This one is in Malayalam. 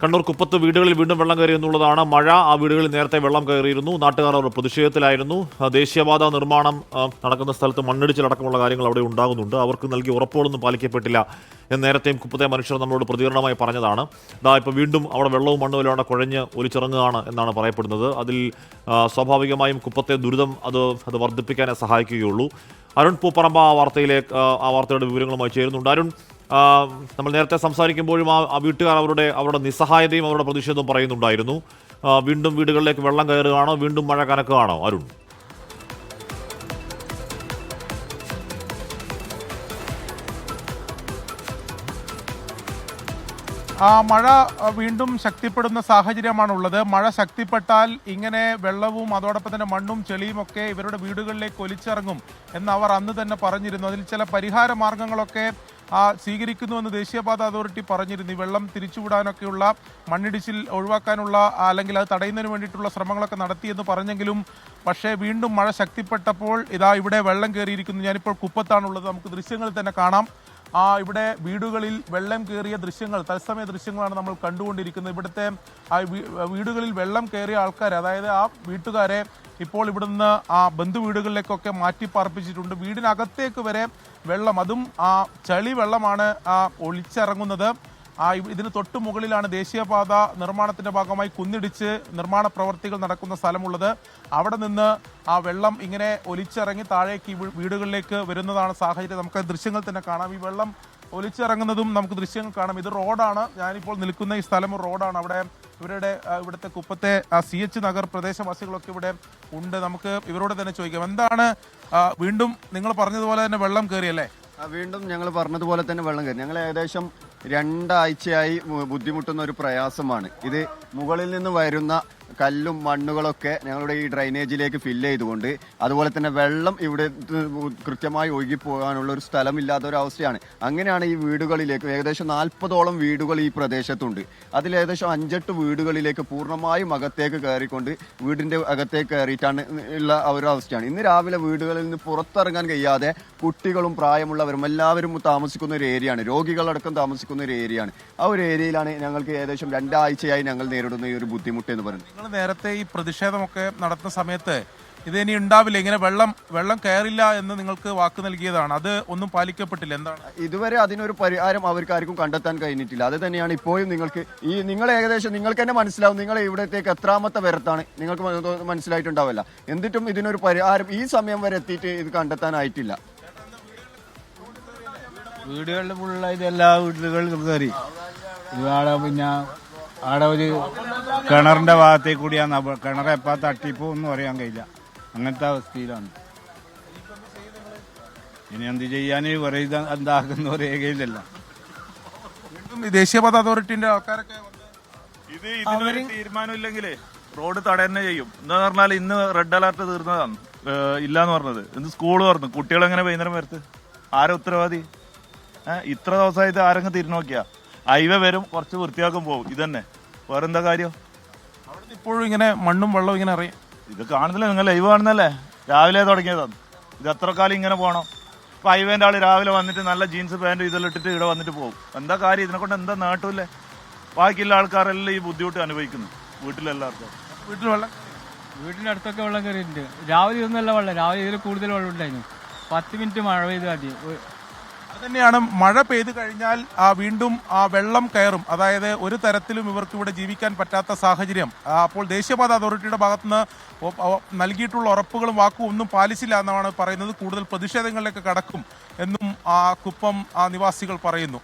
കണ്ണൂർ കുപ്പത്ത് വീടുകളിൽ വീണ്ടും വെള്ളം കയറി എന്നുള്ളതാണ് മഴ. ആ വീടുകളിൽ നേരത്തെ വെള്ളം കയറിയിരുന്നു. നാട്ടുകാർ അവർ പ്രതിഷേധത്തിലായിരുന്നു. ദേശീയപാത നിർമ്മാണം നടക്കുന്ന സ്ഥലത്ത് മണ്ണിടിച്ചിലടക്കമുള്ള കാര്യങ്ങൾ അവിടെ ഉണ്ടാകുന്നുണ്ട്. അവർക്ക് നൽകിയ ഉറപ്പുകളൊന്നും പാലിക്കപ്പെട്ടില്ല എന്ന് നേരത്തെയും കുപ്പത്തെ മനുഷ്യർ നമ്മളോട് പ്രതികരണമായി പറഞ്ഞതാണ്. ഇപ്പോൾ വീണ്ടും അവിടെ വെള്ളവും മണ്ണും എല്ലാം കുഴഞ്ഞ് ഒലിച്ചിറങ്ങുകയാണ് എന്നാണ് പറയപ്പെടുന്നത്. അതിൽ സ്വാഭാവികമായും കുപ്പത്തെ ദുരിതം അത് വർദ്ധിപ്പിക്കാനേ സഹായിക്കുകയുള്ളൂ. അരുൺ പൂപ്പറമ്പ ആ വാർത്തയുടെ വിവരങ്ങളുമായി ചേരുന്നുണ്ട്. അരുൺ, നമ്മൾ നേരത്തെ സംസാരിക്കുമ്പോഴും ആ വീട്ടുകാർ അവരുടെ നിസ്സഹായതയും അവരുടെ പ്രതിഷേധവും പറയുന്നുണ്ടായിരുന്നു. വീണ്ടും വീടുകളിലേക്ക് വെള്ളം കയറുകയാണോ, വീണ്ടും മഴ കനക്കുകയാണോ അരുൺ? മഴ വീണ്ടും ശക്തിപ്പെടുന്ന സാഹചര്യമാണുള്ളത്. മഴ ശക്തിപ്പെട്ടാൽ ഇങ്ങനെ വെള്ളവും അതോടൊപ്പം തന്നെ മണ്ണും ചെളിയും ഒക്കെ ഇവരുടെ വീടുകളിലേക്ക് ഒലിച്ചിറങ്ങും എന്ന് അവർ അന്ന് തന്നെ പറഞ്ഞിരുന്നു. അതിൽ ചില പരിഹാര മാർഗങ്ങളൊക്കെ സ്വീകരിക്കുന്നുവെന്ന് ദേശീയപാത അതോറിറ്റി പറഞ്ഞിരുന്നു. ഈ വെള്ളം തിരിച്ചുവിടാനൊക്കെയുള്ള, മണ്ണിടിച്ചിൽ ഒഴിവാക്കാനുള്ള അല്ലെങ്കിൽ അത് തടയുന്നതിന് വേണ്ടിയിട്ടുള്ള ശ്രമങ്ങളൊക്കെ നടത്തിയെന്ന് പറഞ്ഞെങ്കിലും പക്ഷേ വീണ്ടും മഴ ശക്തിപ്പെട്ടപ്പോൾ ഇവിടെ വെള്ളം കയറിയിരിക്കുന്നു. ഞാനിപ്പോൾ കുപ്പത്താണുള്ളത്. നമുക്ക് ദൃശ്യങ്ങളിൽ തന്നെ കാണാം. ഇവിടെ വീടുകളിൽ വെള്ളം കയറിയ ദൃശ്യങ്ങൾ, തത്സമയ ദൃശ്യങ്ങളാണ് നമ്മൾ കണ്ടുകൊണ്ടിരിക്കുന്നത്. ഇവിടുത്തെ വീടുകളിൽ വെള്ളം കയറിയ ആൾക്കാർ, അതായത് ആ വീട്ടുകാരെ ഇപ്പോൾ ഇവിടുന്ന് ബന്ധു വീടുകളിലേക്കൊക്കെ മാറ്റി പാർപ്പിച്ചിട്ടുണ്ട്. വീടിനകത്തേക്ക് വരെ വെള്ളം, അതും ചളി വെള്ളമാണ് ഒലിച്ചിറങ്ങുന്നത്. ഇതിന് തൊട്ടു മുകളിലാണ് ദേശീയപാത നിർമ്മാണത്തിന്റെ ഭാഗമായി കുന്നിടിച്ച് നിർമ്മാണ പ്രവർത്തികൾ നടക്കുന്ന സ്ഥലമുള്ളത്. അവിടെ നിന്ന് വെള്ളം ഇങ്ങനെ ഒലിച്ചിറങ്ങി താഴേക്ക് വീടുകളിലേക്ക് വരുന്നതാണ് സാഹചര്യം. നമുക്ക് ദൃശ്യങ്ങൾ തന്നെ കാണാം. ഈ വെള്ളം ഒലിച്ചിറങ്ങുന്നതും നമുക്ക് ദൃശ്യങ്ങൾ കാണാം. ഇത് റോഡാണ്. ഞാനിപ്പോൾ നിൽക്കുന്ന ഈ സ്ഥലം റോഡാണ്. അവിടെ ഇവിടുത്തെ കുപ്പത്തെ CH നഗർ പ്രദേശവാസികളൊക്കെ ഇവിടെ ഉണ്ട്. നമുക്ക് ഇവരോട് തന്നെ ചോദിക്കാം, എന്താണ് വീണ്ടും നിങ്ങൾ പറഞ്ഞതുപോലെ തന്നെ വെള്ളം കയറിയല്ലേ? വീണ്ടും ഞങ്ങൾ പറഞ്ഞതുപോലെ തന്നെ വെള്ളം കയറി. ഞങ്ങൾ ഏകദേശം 2 ആഴ്ചയായി ബുദ്ധിമുട്ടുന്ന ഒരു പ്രയാസമാണ് ഇത്. മുകളിൽ നിന്ന് വരുന്ന കല്ലും മണ്ണുകളൊക്കെ ഞങ്ങളുടെ ഈ ഡ്രൈനേജിലേക്ക് ഫില്ല് ചെയ്തുകൊണ്ട്, അതുപോലെ തന്നെ വെള്ളം ഇവിടെ കൃത്യമായി ഒഴുകിപ്പോകാനുള്ള ഒരു സ്ഥലമില്ലാത്ത ഒരു അവസ്ഥയാണ്. അങ്ങനെയാണ് ഈ വീടുകളിലേക്ക്, ഏകദേശം 40ഓളം വീടുകൾ ഈ പ്രദേശത്തുണ്ട്. അതിൽ ഏകദേശം 5-8 വീടുകളിലേക്ക് പൂർണ്ണമായും അകത്തേക്ക് കയറിക്കൊണ്ട് വീടിന്റെ അകത്തേക്ക് കയറിയിട്ടാണ് ഉള്ള ഒരു അവസ്ഥയാണ്. ഇന്ന് രാവിലെ വീടുകളിൽ നിന്ന് പുറത്തിറങ്ങാൻ കഴിയാതെ കുട്ടികളും പ്രായമുള്ളവരും എല്ലാവരും താമസിക്കുന്ന ഒരു ഏരിയയാണ്. രോഗികളടക്കം താമസിക്കുന്ന ഒരു ഏരിയയാണ്. ആ ഒരു ഏരിയയിലാണ് ഞങ്ങൾക്ക് ഏകദേശം 2 ആഴ്ചയായി ഞങ്ങൾ നേരിടുന്ന ഈ ഒരു ബുദ്ധിമുട്ട് എന്ന് പറയുന്നത്. നിങ്ങൾ നേരത്തെ ഈ പ്രതിഷേധമൊക്കെ നടത്തുന്ന സമയത്ത് ഇതിനി ഉണ്ടാവില്ല, ഇങ്ങനെ വെള്ളം കയറില്ല എന്ന് നിങ്ങൾക്ക് വാക്ക് നൽകിയതാണ്. അത് ഒന്നും പാലിക്കപ്പെട്ടില്ല. എന്താണ്? ഇതുവരെ അതിനൊരു പരിഹാരം അവർക്കാർക്കും കണ്ടെത്താൻ കഴിഞ്ഞിട്ടില്ല. അത് തന്നെയാണ് ഇപ്പോഴും നിങ്ങൾ ഏകദേശം നിങ്ങൾക്ക് തന്നെ മനസ്സിലാവും, നിങ്ങൾ ഇവിടത്തേക്ക് എത്രാമത്തെ വരത്താണ് നിങ്ങൾക്ക് മനസ്സിലായിട്ടുണ്ടാവില്ല. എന്നിട്ടും ഇതിനൊരു പരിഹാരം ഈ സമയം വരെ എത്തിയിട്ട് ഇത് കണ്ടെത്താനായിട്ടില്ല. വീടുകളിൽ ഫുള്ളായിട്ട് എല്ലാ വീടുകളിലും കയറി. പിന്നെ ആടെ ഒരു കിണറിന്റെ ഭാഗത്തേക്ക് കൂടിയാണ്. കിണർ എപ്പാ തട്ടിപ്പോന്നും അറിയാൻ കഴിയില്ല. അങ്ങനത്തെ അവസ്ഥയിലാണ്. ഇനി എന്ത് ചെയ്യാൻ എന്താക്കുന്ന ഒരു രേഖയില്ലല്ലോ. ദേശീയപാത അതോറിറ്റിന്റെ ആൾക്കാരൊക്കെ ഇതിനൊരു തീരുമാനമില്ലെങ്കിലേ റോഡ് തടയുന്ന ചെയ്യും. എന്താന്ന് പറഞ്ഞാൽ ഇന്ന് റെഡ് അലർട്ട് തീർന്നതാണ്, ഇല്ലാന്ന് പറഞ്ഞത്. ഇന്ന് സ്കൂൾ തുറന്നു. കുട്ടികളെങ്ങനെ വൈകുന്നേരം വരത്ത്? ആരാ ഉത്തരവാദി? ഇത്ര ദിവസമായിട്ട് ആരെങ്കിലും തിരിഞ്ഞു ഹൈവേ വരും, കുറച്ച് വൃത്തിയാക്കും പോകും. ഇതന്നെ, വേറെന്താ കാര്യം? ഇപ്പോഴും ഇങ്ങനെ മണ്ണും വെള്ളവും ഇങ്ങനെ അറിയാം. ഇത് കാണുന്നില്ല, നിങ്ങൾ ലൈവ് കാണുന്നല്ലേ? രാവിലെ തുടങ്ങിയതാണ്. ഇത് എത്ര കാലം ഇങ്ങനെ പോകണം? ഇപ്പൊ ഹൈവേന്റെ ആള് രാവിലെ വന്നിട്ട് നല്ല ജീൻസ് പാൻറ് ഇതെല്ലാം ഇട്ടിട്ട് ഇവിടെ വന്നിട്ട് പോകും. എന്താ കാര്യം? ഇതിനെ കൊണ്ട് എന്താ നേട്ടമില്ലേ? ബാക്കിയുള്ള ആൾക്കാരെല്ലാം ഈ ബുദ്ധിമുട്ട് അനുഭവിക്കുന്നു. വീട്ടിലെല്ലാവർക്കും വീട്ടിനടുത്തൊക്കെ വെള്ളം കയറിയിട്ടുണ്ട്. രാവിലെ ഒന്നുമല്ല വെള്ളം, രാവിലെ ഇതിൽ കൂടുതൽ വെള്ളം ഉണ്ടായിരുന്നു. 10 മിനിറ്റ് മഴ പെയ്ത് മതി. അതുതന്നെയാണ്, മഴ പെയ്തു കഴിഞ്ഞാൽ വീണ്ടും വെള്ളം കയറും. അതായത് ഒരു തരത്തിലും ഇവർക്ക് ഇവിടെ ജീവിക്കാൻ പറ്റാത്ത സാഹചര്യം. അപ്പോൾ ദേശീയപാത അതോറിറ്റിയുടെ ഭാഗത്തുനിന്ന് നൽകിയിട്ടുള്ള ഉറപ്പുകളും വാക്കും ഒന്നും പാലിച്ചില്ല എന്നാണ് പറയുന്നത്. കൂടുതൽ പ്രതിഷേധങ്ങളിലേക്ക് കടക്കും എന്നും കുപ്പം നിവാസികൾ പറയുന്നു.